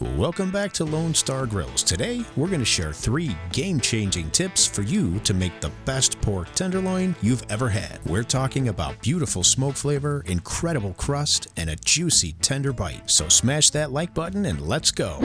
Welcome back to Lone Star Grillz. Today, we're going to share 3 game-changing tips for you to make the best pork tenderloin you've ever had. We're talking about beautiful smoke flavor, incredible crust, and a juicy, tender bite. So smash that like button and let's go.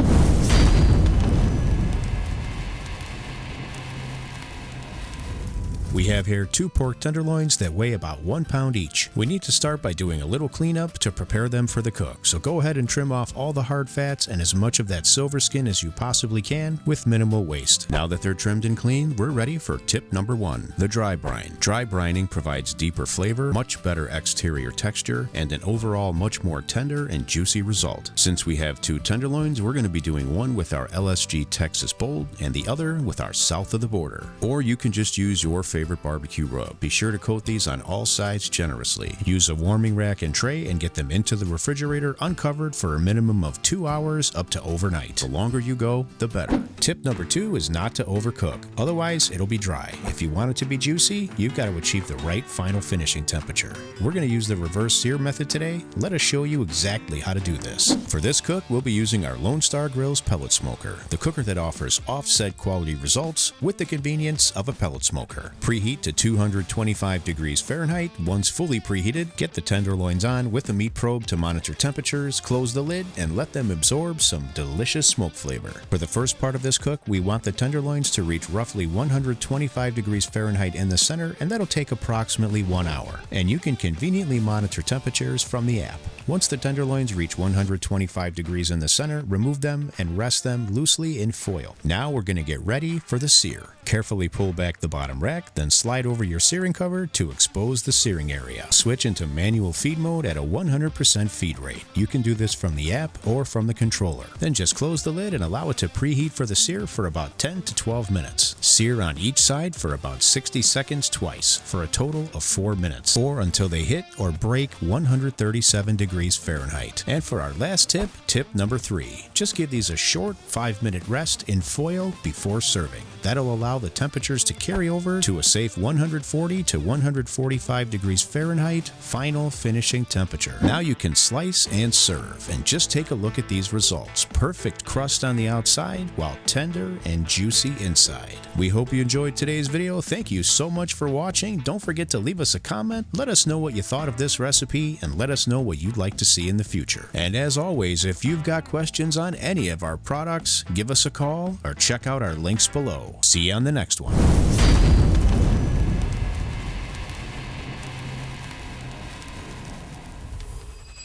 We have here 2 pork tenderloins that weigh about 1 pound each. We need to start by doing a little cleanup to prepare them for the cook. So go ahead and trim off all the hard fats and as much of that silver skin as you possibly can with minimal waste. Now that they're trimmed and clean, we're ready for tip number 1, the dry brine. Dry brining provides deeper flavor, much better exterior texture, and an overall much more tender and juicy result. Since we have 2 tenderloins, we're going to be doing one with our LSG Texas Bold and the other with our south of the border. Or you can just use your favorite BBQ Rub. Be sure to coat these on all sides generously. Use a warming rack and tray and get them into the refrigerator uncovered for a minimum of 2 hours up to overnight. The longer you go, the better. Tip number 2 is not to overcook. Otherwise, it'll be dry. If you want it to be juicy, you've got to achieve the right final finishing temperature. We're going to use the reverse sear method today. Let us show you exactly how to do this. For this cook, we'll be using our Lone Star Grillz pellet smoker, the cooker that offers offset quality results with the convenience of a pellet smoker. Preheat to 225 degrees Fahrenheit. Once fully preheated, get the tenderloins on with a meat probe to monitor temperatures, close the lid, and let them absorb some delicious smoke flavor. For the first part of this cook, we want the tenderloins to reach roughly 125 degrees Fahrenheit in the center, and that'll take approximately 1 hour. And you can conveniently monitor temperatures from the app. Once the tenderloins reach 125 degrees in the center, remove them and rest them loosely in foil. Now we're going to get ready for the sear. Carefully pull back the bottom rack, then slide over your searing cover to expose the searing area. Switch into manual feed mode at a 100% feed rate. You can do this from the app or from the controller. Then just close the lid and allow it to preheat for the sear for about 10 to 12 minutes. Sear on each side for about 60 seconds twice for a total of 4 minutes, or until they hit or break 137 degrees Fahrenheit. And for our last tip, tip number 3, just give these a short 5-minute rest in foil before serving. That'll allow the temperatures to carry over to a safe 140 to 145 degrees Fahrenheit final finishing temperature. Now you can slice and serve, and just take a look at these results. Perfect crust on the outside while tender and juicy inside. We hope you enjoyed today's video. Thank you so much for watching. Don't forget to leave us a comment. Let us know what you thought of this recipe and let us know what you'd like to see in the future. And as always, if you've got questions on any of our products, give us a call or check out our links below. See you on the next one.